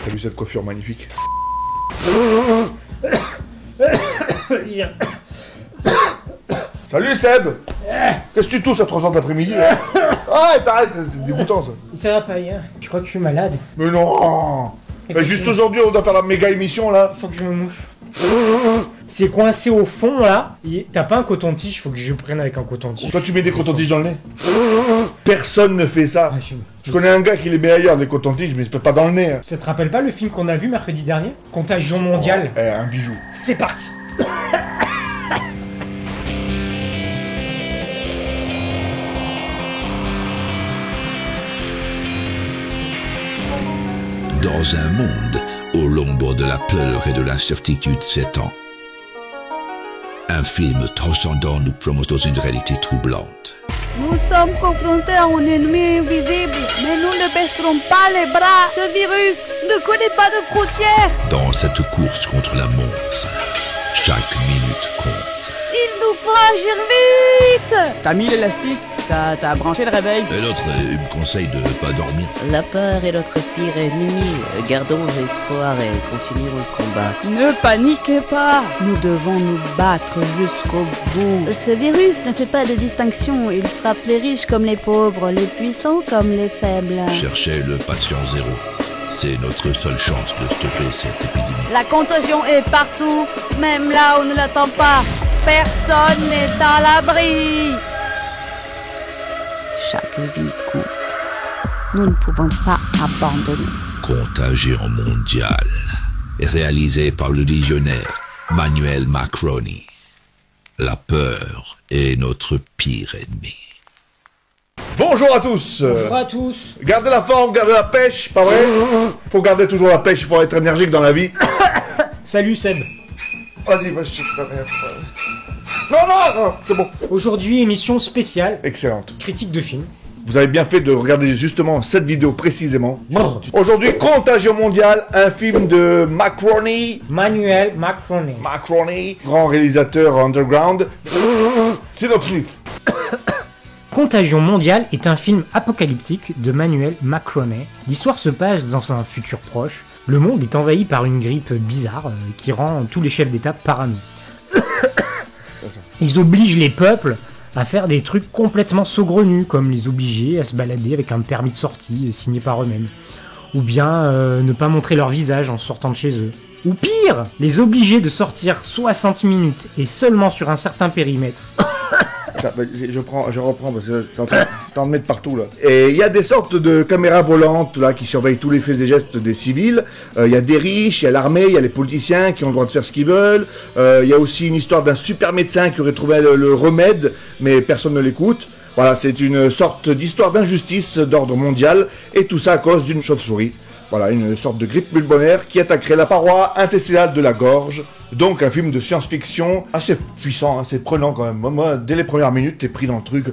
T'as vu cette coiffure magnifique? Salut Seb! Qu'est-ce que tu tousses à 3h de l'après-midi là? Ah, t'arrêtes, c'est dégoûtant ça. Ça va pas, hein? Tu crois que je suis malade? Mais non! Mais juste aujourd'hui, on doit faire la méga émission là. Faut que je me mouche. C'est coincé au fond là. T'as pas un coton-tige, faut que je prenne avec un coton-tige. Toi, tu mets des cotons-tiges dans le nez? Personne ne fait ça. Ah, Je connais un gars qui les met ailleurs, des cotons-tiges, mais il se peut pas dans le nez. Ça te rappelle pas le film qu'on a vu mercredi dernier? Contagion mondiale. Un bijou. C'est parti. Dans un monde où l'ombre de la peur et de l'incertitude s'étend, un film transcendant nous plonge dans une réalité troublante. Nous sommes confrontés à un ennemi invisible, mais nous ne baisserons pas les bras. Ce virus ne connaît pas de frontières. Dans cette course contre la montre, chaque minute compte. Il nous faut agir vite. T'as mis l'élastique? T'as branché le réveil? Et l'autre, il me conseille de pas dormir. La peur est notre pire ennemi. Gardons espoir et continuons le combat. Ne paniquez pas. Nous devons nous battre jusqu'au bout. Ce virus ne fait pas de distinction. Il frappe les riches comme les pauvres, les puissants comme les faibles. Cherchez le patient zéro. C'est notre seule chance de stopper cette épidémie. La contagion est partout, même là où on ne l'attend pas. Personne n'est à l'abri. Chaque vie compte. Nous ne pouvons pas abandonner. Contagion mondiale. Réalisé par le légionnaire Manuel Macroni. La peur est notre pire ennemi. Bonjour à tous. Bonjour à tous. Gardez la forme, gardez la pêche, pas vrai? Faut garder toujours la pêche, il faut être énergique dans la vie. Salut Seb. Vas-y, vas-y, non, c'est bon. Aujourd'hui, émission spéciale. Excellente. Critique de film. Vous avez bien fait de regarder justement cette vidéo précisément. Bon. Aujourd'hui, Contagion mondiale, un film de Macroni. Manuel Macroni. Macroni, grand réalisateur underground. Synopsis. Contagion mondiale est un film apocalyptique de Manuel Macroni. L'histoire se passe dans un futur proche. Le monde est envahi par une grippe bizarre qui rend tous les chefs d'État parano. Ils obligent les peuples à faire des trucs complètement saugrenus, comme les obliger à se balader avec un permis de sortie signé par eux-mêmes. Ou bien ne pas montrer leur visage en sortant de chez eux. Ou pire, les obliger de sortir 60 minutes et seulement sur un certain périmètre. Je reprends parce que t'es en train de mettre partout là. Et il y a des sortes de caméras volantes là qui surveillent tous les faits et gestes des civils. Il y a des riches, il y a l'armée, il y a les politiciens qui ont le droit de faire ce qu'ils veulent. Il y a aussi une histoire d'un super médecin qui aurait trouvé le remède, mais personne ne l'écoute. Voilà, c'est une sorte d'histoire d'injustice d'ordre mondial, et tout ça à cause d'une chauve-souris. Voilà, une sorte de grippe pulmonaire qui attaquerait la paroi intestinale de la gorge. Donc un film de science-fiction assez puissant, assez prenant quand même. Moi, dès les premières minutes, t'es pris dans le truc,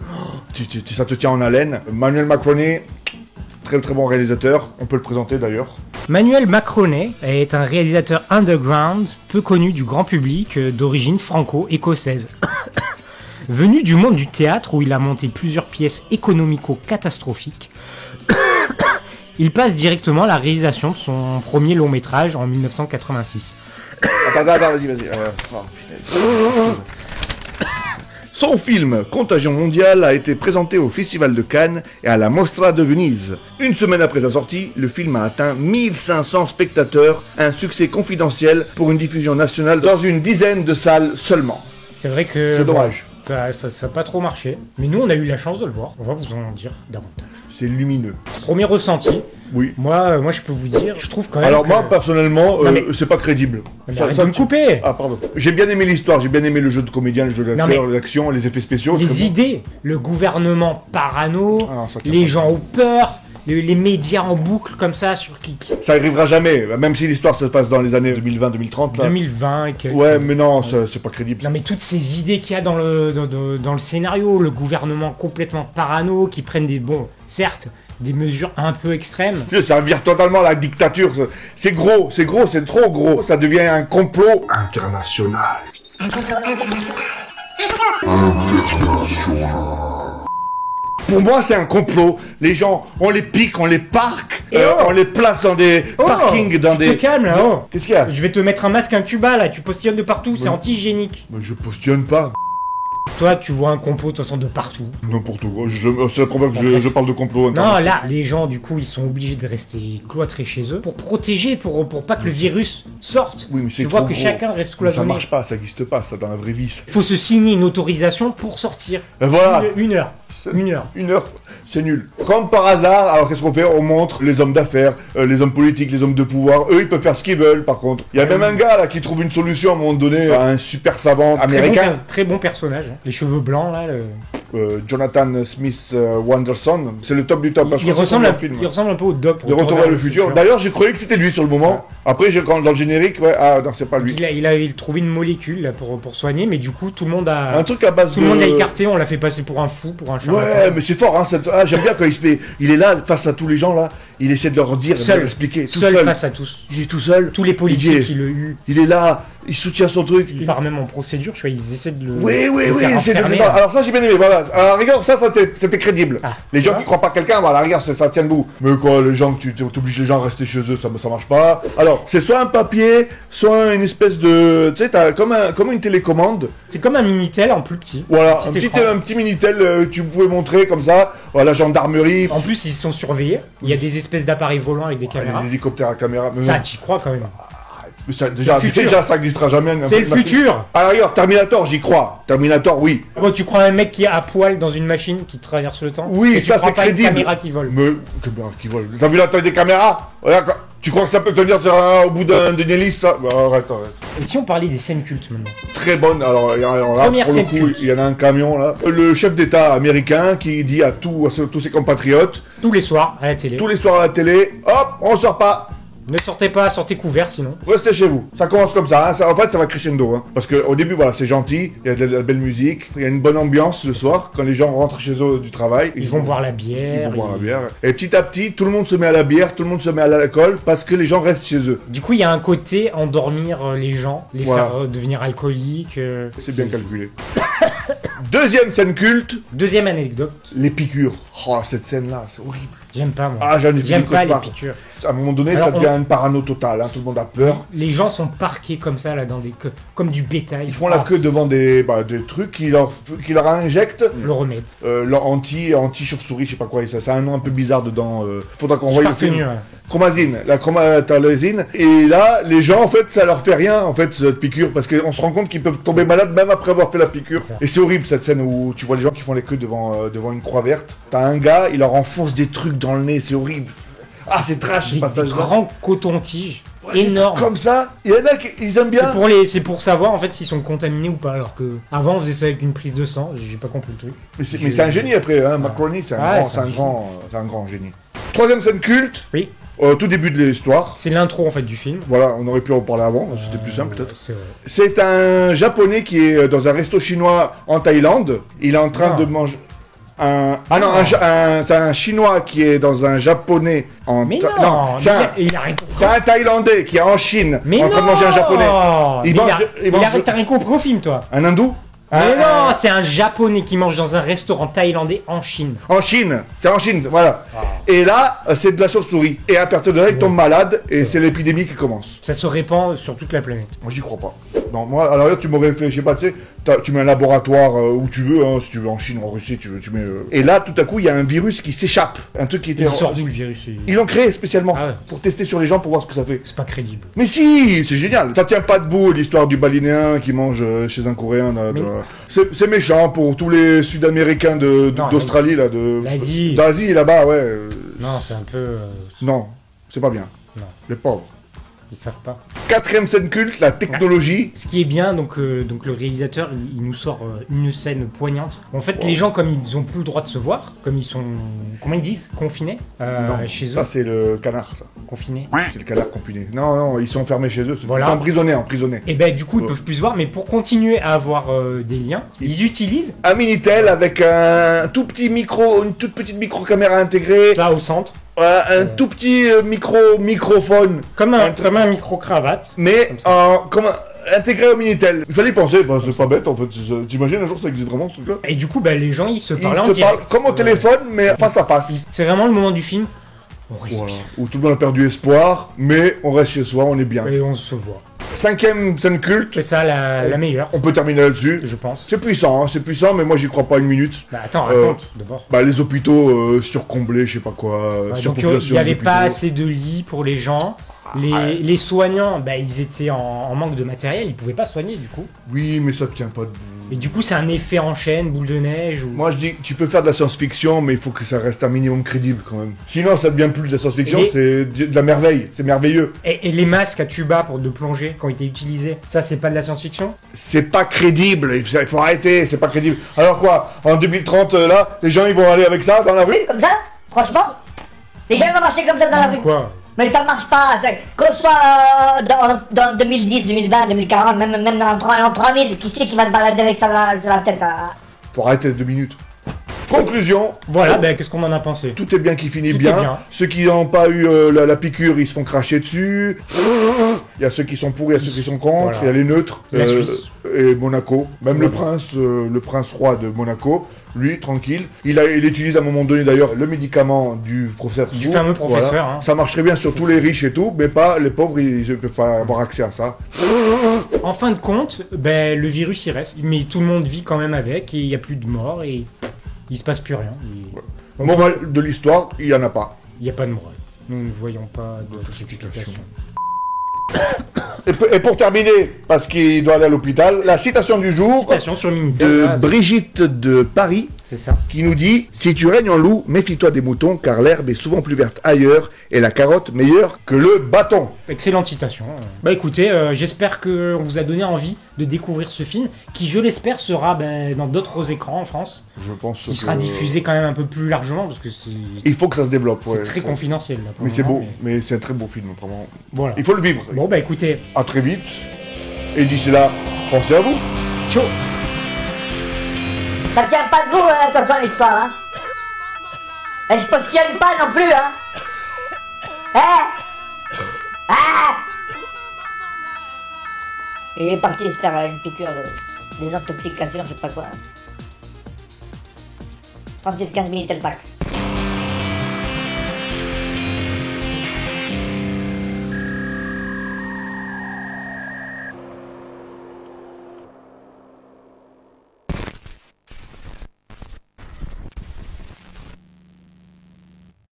ça te tient en haleine. Manuel Macroni, très très bon réalisateur, on peut le présenter d'ailleurs. Manuel Macroni est un réalisateur underground, peu connu du grand public, d'origine franco-écossaise. Venu du monde du théâtre où il a monté plusieurs pièces économico-catastrophiques, il passe directement à la réalisation de son premier long métrage en 1986. Attends, vas-y. Son film Contagion mondiale a été présenté au Festival de Cannes et à la Mostra de Venise. Une semaine après sa sortie, le film a atteint 1500 spectateurs, un succès confidentiel pour une diffusion nationale dans une dizaine de salles seulement. C'est vrai que... C'est dommage. Ça n'a pas trop marché, mais nous on a eu la chance de le voir, on va vous en dire davantage. C'est lumineux. Premier ressenti, oui. Moi je peux vous dire, je trouve quand même. Alors que... moi personnellement, c'est pas crédible. Arrête de me couper. Ah pardon. J'ai bien aimé l'histoire, j'ai bien aimé le jeu de comédien, le jeu d'acteur, l'action, les effets spéciaux. Les idées, le gouvernement parano, les gens ont peur. Les médias en boucle comme ça sur qui. Ça arrivera jamais, même si l'histoire se passe dans les années 2020-2030 là. 2020 et que. Ouais, mais non, c'est pas crédible. Non mais toutes ces idées qu'il y a dans le scénario, le gouvernement complètement parano qui prennent certes, des mesures un peu extrêmes. Ça vire totalement à la dictature. C'est gros, c'est trop gros. Ça devient un complot international. Pour moi, c'est un complot. Les gens, on les pique, on les parque, Et on les place dans des parkings, dans tu des... te calmes là, oh. Qu'est-ce qu'il y a? Je vais te mettre un masque, un tuba là, tu postillonnes de partout, c'est anti-hygiénique. Mais je postillonne pas. Toi, tu vois un complot de toute façon de partout. N'importe quoi. C'est la première que je parle de complot. Non, là, les gens, du coup, ils sont obligés de rester cloîtrés chez eux pour protéger, pour pas que le virus sorte. Oui, mais c'est tu vois trop que gros. chacun reste Mais ça cloisonné. marche pas, ça existe pas, ça, dans la vraie vie. Il faut se signer une autorisation pour sortir. Et voilà. Une heure. Une heure. Une heure, c'est nul. Comme par hasard, alors qu'est-ce qu'on fait? On montre les hommes d'affaires, les hommes politiques, les hommes de pouvoir. Eux, ils peuvent faire ce qu'ils veulent, par contre. Il y a même un gars, là, qui trouve une solution à un moment donné, à un super savant américain. Très bon personnage. Hein. Les cheveux blancs, là. Jonathan Smith Wanderson. C'est le top du top. Parce Il que ressemble, c'est un film. il ressemble un peu au Doc. De Retour vers le futur. D'ailleurs, j'ai cru que c'était lui sur le moment. Après, quand dans le générique, ouais, ah non, c'est pas lui. Il a trouvé une molécule là, pour soigner, mais du coup, tout le monde a. Un truc à base Tout le monde l'a écarté, on l'a fait passer pour un fou, pour un charlatan. Ouais, mais c'est fort, hein. J'aime bien quand il est là, face à tous les gens, là. Il essaie de leur dire, de leur expliquer. Tout seul. Face à tous. Il est tout seul. Tous les politiques, il le eu. Il est là, il soutient son truc. Il part même en procédure, tu vois, ils essaient de le. Oui, faire il essaie de enfermer, le. Alors ça, j'ai bien aimé, voilà. À la rigueur, ça c'était crédible. Ah, les gens ouais. qui croient pas quelqu'un, bah, à la rigueur, ça tient debout. Mais quoi, les gens, tu obliges les gens à rester chez eux, ça marche pas. Alors, c'est soit un papier, soit une espèce de. Tu sais, t'as comme une télécommande. C'est comme un Minitel en plus petit. Voilà, Un petit écran. un petit Minitel que tu pouvais montrer comme ça. Voilà, la gendarmerie. En plus, ils sont surveillés. Il y a des espèces d'appareils volants avec des caméras. Les hélicoptères à caméra. Mais Ça, non. tu y crois quand même. Mais ça, déjà, le futur. ça n'existera jamais. C'est le futur. À la rigueur, Terminator, j'y crois. Terminator, oui. Bon, tu crois un mec qui est à poil dans une machine qui traverse le temps? Oui, Et ça, tu crois c'est pas crédible. Une caméra qui vole. Mais, caméra qui vole. T'as vu la taille des caméras? Regarde, tu crois que ça peut tenir au bout d'une hélice, ça? Bah, arrête. Et si on parlait des scènes cultes maintenant? Très bonne. Alors là, Première pour le scène coup, culte. il y en a un camion, là. Le chef d'État américain qui dit à tous ses compatriotes, Tous les soirs à la télé. tous les soirs à la télé, hop, on sort pas. Ne sortez pas, sortez couverts sinon. Restez chez vous. Ça commence comme ça, hein. En fait, ça va crescendo. Hein. Parce qu'au début, voilà, c'est gentil, il y a de la belle musique, il y a une bonne ambiance le soir, quand les gens rentrent chez eux du travail. Ils vont boire la Ils bière. vont boire la bière. Et petit à petit, tout le monde se met à la bière, tout le monde se met à l'alcool, parce que les gens restent chez eux. Du coup, il y a un côté endormir les gens, les Voilà. faire devenir alcooliques. C'est bien calculé. Deuxième scène culte, Deuxième anecdote. les piqûres. Oh, cette scène-là, c'est horrible. J'aime pas moi. Ah, j'en ai fait J'aime des pas les cauchemars. piqûres. À un moment donné, Alors, ça devient une parano totale, hein. Tout le monde a peur. Les gens sont parqués comme ça là dans des comme du bétail. Ils font la queue devant des trucs qui leur injectent Le remède. leur anti-chauve-souris, je sais pas quoi, ça a un nom un peu bizarre dedans. Faudra qu'on voie le film. Parfenu, ouais. Chromazine, la chromatolazine. Et là, les gens, en fait, ça leur fait rien, en fait, cette piqûre, parce qu'on se rend compte qu'ils peuvent tomber malades même après avoir fait la piqûre. C'est ça. Et c'est horrible, cette scène où tu vois les gens qui font les queues devant une croix verte. T'as un gars, il leur enfonce des trucs dans le nez, c'est horrible. Ah, c'est trash, ce Des passage-là. grands cotons-tiges Ouais, des trucs énormes. comme ça, il y en a qui ils aiment bien. C'est pour savoir en fait s'ils sont contaminés ou pas. Alors que avant on faisait ça avec une prise de sang. J'ai pas compris le truc. Mais c'est un génie après, hein. Macaroni, c'est un grand génie. Troisième scène culte, Oui. tout début de l'histoire. C'est l'intro en fait du film. Voilà, on aurait pu en parler avant, c'était plus simple peut-être. C'est vrai. C'est un japonais qui est dans un resto chinois en Thaïlande. Il est en train Non. de manger c'est un chinois qui est dans un japonais en Mais Tha- non, c'est il a rien compris. c'est un Thaïlandais qui est en Chine Mais en train de manger un japonais. Il mange- t'as rien compris au film toi. Un hindou. Mais Un- non, c'est un japonais qui mange dans un restaurant thaïlandais en Chine. En Chine, c'est en Chine, voilà. Ah. Et là, c'est de la chauve-souris. Et à partir de là, il tombe malade et c'est l'épidémie qui commence. Ça se répand sur toute la planète. Moi, j'y crois pas. Non, moi, alors là, tu m'aurais fait, je sais pas, tu sais, tu mets un laboratoire où tu veux, hein, si tu veux en Chine, en Russie, tu mets. Et là, tout à coup, il y a un virus qui s'échappe. Un truc qui était. Il sort d'où le virus? Ils l'ont créé spécialement Ah ouais. pour tester sur les gens pour voir ce que ça fait. C'est pas crédible. Mais si, c'est génial. Ça tient pas debout l'histoire du balinéen qui mange chez un Coréen. Mais- C'est méchant pour tous les Sud-Américains Non, d'Australie là, l'Asie. d'Asie là-bas, ouais. Non, c'est un peu. Non, c'est pas bien. Non. Les pauvres. Ils savent pas. Quatrième scène culte, la technologie. Ce qui est bien, donc le réalisateur, il nous sort une scène poignante. En fait, les gens, comme ils ont plus le droit de se voir, comme ils sont, comment ils disent, confinés Non, chez eux. ça c'est le canard, ça. Confinés. C'est le canard confiné. Non, ils sont enfermés chez eux. Voilà. Ils sont emprisonnés. Et ben du coup, ils Ouais. peuvent plus se voir, mais pour continuer à avoir des liens, ils utilisent Un Minitel avec un tout petit micro, une toute petite micro-caméra intégrée, là au centre, un tout petit microphone, comme un micro-cravate. mais Comme ça. intégré au Minitel. Il fallait y penser, bah, c'est pas bête en fait. T'imagines un jour ça existe vraiment ce truc-là? Et du coup, bah, les gens, ils se Ils parlent en se direct. parlent comme au téléphone, mais face à face. C'est vraiment le moment du film. On respire. Voilà. Où tout le monde a perdu espoir, mais on reste chez soi, on est bien. Et on se voit. 5e scène culte, C'est ça la meilleure, on peut terminer là-dessus. je pense. C'est puissant, mais moi j'y crois pas une minute. Bah attends, raconte d'abord. Bah les hôpitaux surcomblés, je sais pas quoi, Donc il surpopulation n'y des avait pas hôpitaux. assez de lits pour les gens. Les soignants, bah, ils étaient en manque de matériel, ils pouvaient pas soigner du coup. Oui, mais ça tient pas debout. Et du coup, c'est un effet en chaîne, boule de neige. Ou... Moi je dis, tu peux faire de la science-fiction, mais il faut que ça reste un minimum crédible quand même. Sinon ça devient plus de la science-fiction, Et- c'est de la merveille, c'est merveilleux. Et les masques à tuba pour de plongée quand ils étaient utilisés, ça c'est pas de la science-fiction? C'est pas crédible, il faut arrêter, c'est pas crédible. Alors quoi, en 2030 là, les gens ils vont aller avec ça dans la rue? Comme ça, franchement, les gens vont marcher comme ça dans la rue. Quoi? Mais ça marche pas, qu'on soit dans 2010, 2020, 2040, même dans 3000, qui c'est qui va se balader avec ça sur la tête hein? Faut arrêter 2 minutes. Conclusion, Voilà, bah, qu'est-ce qu'on en a pensé? tout est bien qui finit Tout est bien. bien. Ceux qui n'ont pas eu la piqûre, ils se font cracher dessus. Il y a ceux qui sont pour, il y a ceux qui sont contre. Voilà. Il y a les neutres. La Suisse. Et Monaco. Même le prince roi de Monaco, lui, tranquille. Il utilise à un moment donné d'ailleurs le médicament du professeur Du Sour. fameux professeur, Voilà. hein. Ça marcherait bien sur tous les riches et tout, mais pas les pauvres, ils ne peuvent pas avoir accès à ça. En fin de compte, ben, le virus il reste, mais tout le monde vit quand même avec et il n'y a plus de morts et il se passe plus rien. Morale de l'histoire, il n'y en a pas. Il n'y a pas de morale. Nous ne voyons pas d'autre explication. Et pour terminer, parce qu'il doit aller à l'hôpital, la citation du jour Citation sur Minitel. de voilà, Brigitte de Paris, c'est ça. qui nous dit « Si tu règnes en loup, méfie-toi des moutons, car l'herbe est souvent plus verte ailleurs, et la carotte meilleure que le bâton. Excellente citation. Bah écoutez, j'espère qu'on vous a donné envie de découvrir ce film, qui je l'espère sera ben, dans d'autres écrans en France. » Je pense Il sera diffusé quand même un peu plus largement parce que c'est Il faut que ça se développe, ouais. très confidentiel. Là, pour Mais le c'est moment, beau, mais c'est un très beau film, vraiment. Voilà. Il faut le vivre. Bon bah écoutez, À très vite. Et d'ici là, pensez à vous. ciao. Ça tient pas debout, hein, attention l'histoire, hein. Et je positionne pas non plus, hein. Il est parti se faire une piqûre de désintoxication, je sais pas quoi. 36-15 Minitel Pax.